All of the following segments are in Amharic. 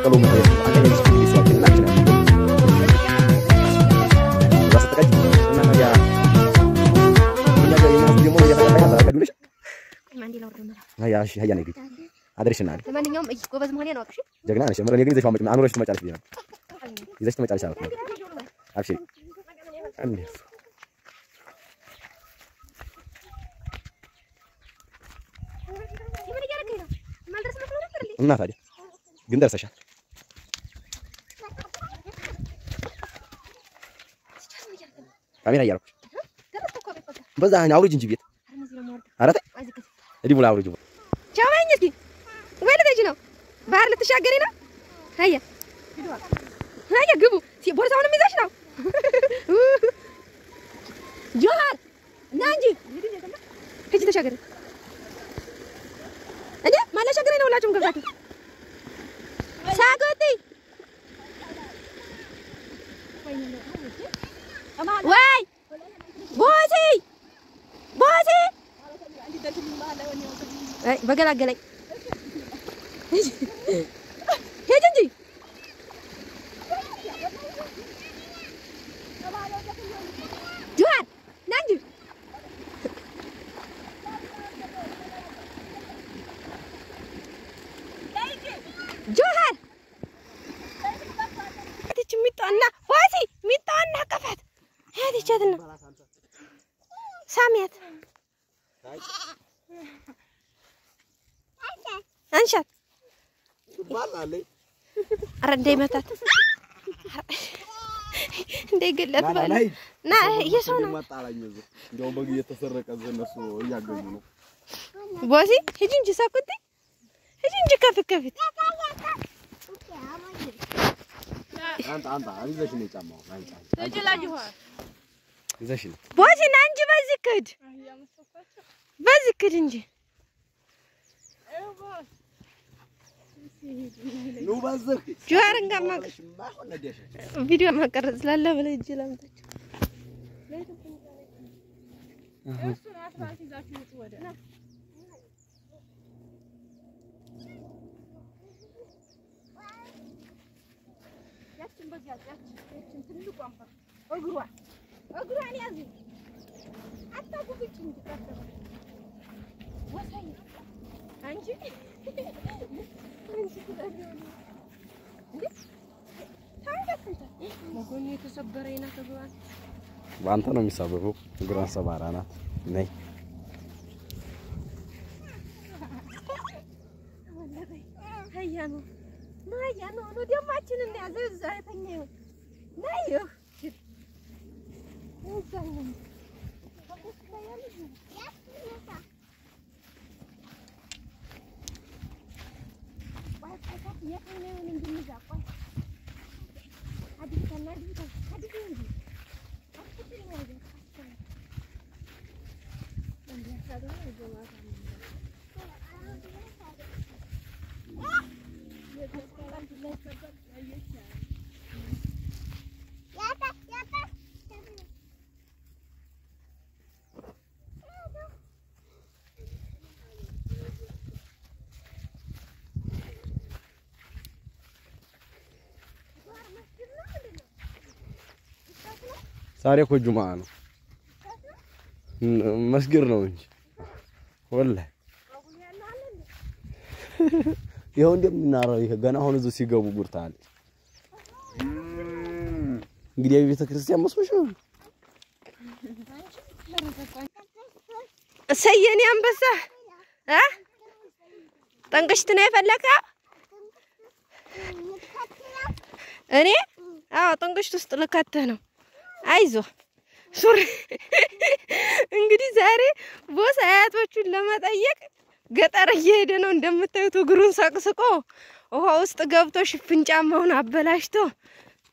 ቀሎ ነው አንተ ልጅ ሲያውቅ እናችና ወሰጠቀች እና ያ ደግሞ ያፈቀደ አባዱልሽ ማንዲ ላውርዶ ነው ያ እሺ ያ ነኝ አድርሽናል ለማንኛውም እይ ጎበዝ መሆኔ ነው አጥሽ ጀግና ነሽ ምንም ግን ዘይፋው አኑረሽ ትመጫለሽ ቢና ይዘሽ ትመጫለሽ አልኩ አብሽሪ አንዴ እና ታዲያ ግን ደርሰሻል ካሜራ ያያልኩ በዛ አውርጅ እንጂ ቤት አራተ እዲ ሙላ አውርጅ ቻውኝ እስኪ ወይኔ ልጅ ነው ባህር ልትሻገሪ ነው አያ አያ ግቡ ቦርሳውንም ይዘሽ ነው ጆሃር ናንጂ እጂ ተሻገሪ እንዴ ማለ ሻገሪ ነው ሁላችሁም ገብታችሁ ሳጎቲ ወይ ቦሲ ቦሲ አይ በገላገለኝ ሄጅ እንጂ ጆሃር ናንጂ ጆሃር እቺ ሚጣና ዋሲ ሚጣና ከፈት ሄድቻትና ሳሚያት አንሻት ባላለኝ አረንዴ መታት እንዴ ገለት ባለ ና የሰው ነው ማጣላኝ እዚህ እንደው በግ እየተሰረቀ እነሱ እያገኙ ነው ቦሲ ሂጂ እንጂ ሳኩቲ ሂጂ እንጂ ከፍከፊት አንተ አሪዘሽ ነው ጫማው አንተ እጅላጅሁ ይዘሽ ቦሲ ና እንጂ በዚህ ክድ እንጂ ኑ ባዘክ ጆሃርን ጋማክ ቪዲዮ ማቀረጽ ስላለ ብለ እጅ ላምጣች እሱ ራስ ይዛችሁ ወደ ያችን በዚያች ያችን ትልቁ አንፈር እግሯን ያዙ አታቁብጭ እንጂ ታሰበ ወሳኝ አንቺ እንዴ ታንገስንታ ወጎኔ ተሰበረይና ተግባን ባንተ ነው የሚሳበበው እግሯን ሰባራ ናት ነይ hayano no ደማችን እና ያዘዛ አይተኛው ነይ እንሳለን ዛሬ እኮ ጁማ ነው መስጊድ ነው እንጂ ወላሂ ይሄው እንደምናራው ይሄ ገና አሁን እዚህ ሲገቡ ጉርታል እንግዲህ የቤተ ክርስቲያን መስሎሽ ነው ሰየኔ አንበሳ ጠንቀሽት ነው የፈለከው እኔ አዎ ጠንቀሽት ውስጥ ልከተህ ነው አይዞ ሱሪ እንግዲህ ዛሬ ቦስ አያቶቹን ለማጠየቅ ገጠር እየሄደ ነው እንደምታዩት እግሩን ሰቅስቆ ውሃ ውስጥ ገብቶ ሽፍን ጫማውን አበላሽቶ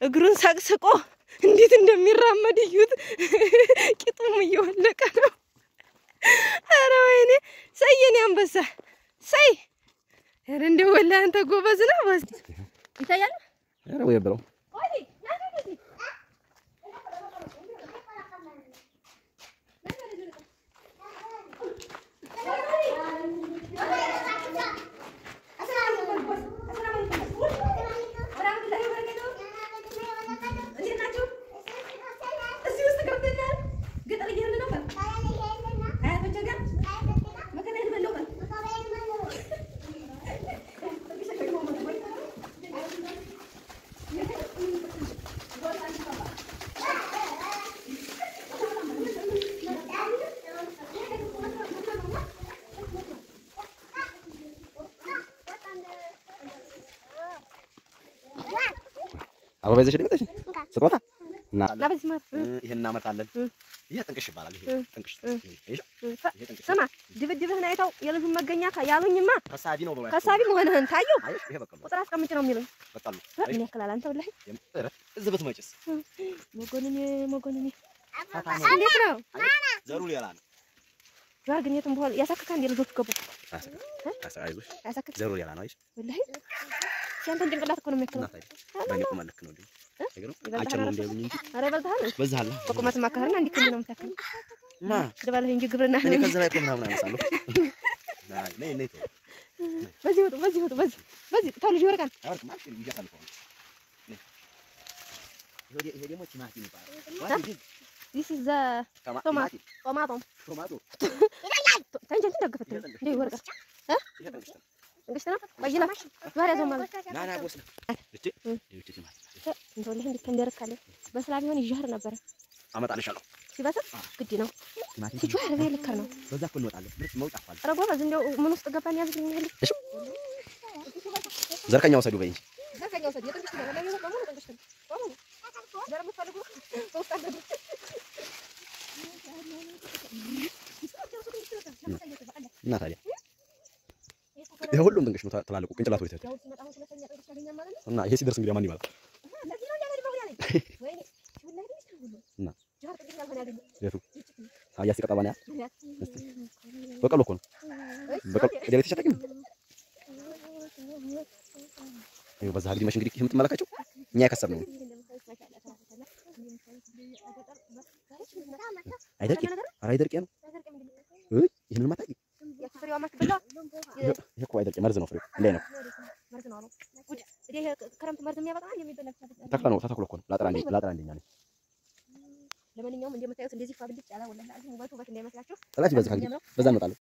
እግሩን ሰቅስቆ እንዴት እንደሚራመድ ይዩት ቂጡም እየወለቀ ነው አረ ወይኔ ሰየኔ አንበሳ ሰይ አረ እንደው ወላሂ አንተ ጎበዝ ነው ወስ ይታያል አረ ወይ ብለው አበባ ይዘሽ ልምጣሽ ስጦታ እና ለበዚህ ማለት ይሄን እናመጣለን። ይሄ ጥንቅሽ ይባላል። ይሄ ጥንቅሽ ስማ ድብድብህን አይተው የልጁን መገኛ ያሉኝማ ከሳቢ ነው ብለው ከሳቢ መሆንህን ታየው። አይ ይሄ በቃ ቁጥር አስቀምጭ ነው የሚሉኝ። በቃ ነው ምን ያክላል አንተ ወላሂ እዚህ ብትመጪስ መጎንኔ እንዴት ነው ዘሩ ሌላ ነው። ዛር ግን የትም በኋላ ያሳክካ እንደ ልጆቹ ገቡ። አይዞሽ ያሳክካ ዘሩ ሌላ ነው። አይሽ ወላሂ ሲያንተን ጭንቅላት እኮ ነው የሚያክለው። በእኔ ቁመት ልክ ነው እንዴ? አጭር ነው እንደዚህ እንጂ ኧረ ይበልጥሃል። በዛ አለ በቁመት ማካኸርና እንዲህ ክንድ ነው የምታክለው። ማ ድባለህ እንጂ ግብርና እኔ ከዛ ላይ ምናምን አነሳለሁ። ነይ ነይ በዚህ ወጡ በዚህ ተው ልጅ ወርቃን አውርቅ ማለት ነው ይያሳልፈው። ይሄ ደግሞ ቲማቲም ይባላል። This is the tomato. ተንጀን ተደግፈት እንዴ ወርቃ እንግዲህ ነው ወይላ ዛሬ ዘማለ ናና ቦስ እቺ ቲማቲም እንደውልህ እንዴት እንደረካለ በስላ ቢሆን ይጀህር ነበር። አመጣልሻለሁ ሲበስል ግድ ነው ቲማቲም ሲጀህር በልከር ነው። በዛ እኮ እንወጣለን። ምርጥ መውጣ አፋል ኧረ ጎበዝ እንደው ምን ውስጥ ገባን ያዝልኝ ይሄል እሺ ዘርቀኛው ሰዱ በይ እንጂ ዘርቀኛው ሰዱ የጥንቅሽ ነው ለምን ነው ቆሞ ጥንቅሽ ነው ቆሞ ዘርም ፈልጉ ሶስት አለ እና ታዲያ ይሄ ሁሉም ጥንቅሽ ነው ተላልቁ ቅንጭላቱ ይተት እና ይሄ ሲደርስ እንግዲህ ማን ይባላል እና የቱ አያ ሲቀጣባና በቀሎ እኮ ነው በቀሎ እዴት ተሸጠቅም ይሄ በዛ ሀገር እንግዲህ ይሄ የምትመለከቸው እኛ ያከሰብነው አይደርቅም ኧረ አይደርቅም እይ ይሄንን ማታቂ ፍሬዋ ማትበላ ይሄ እኮ አይደርቅም መርዝ ነው ፍሬው ላይ ነው መርዝ ነው ጉድ ይሄ ክረምት መርዝ የሚያበቃ የሚበላ ተክለ ነው ተተክሎ እኮ ነው ላጥራ አንደኛ ነው። ለማንኛውም እንደምታዩት እንደዚህ ፋብልጭ ያላ ወላሂ አዚም ውበት እንዳይመስላችሁ ጥላች በዛ እንግዲህ በዛ እንወጣለን።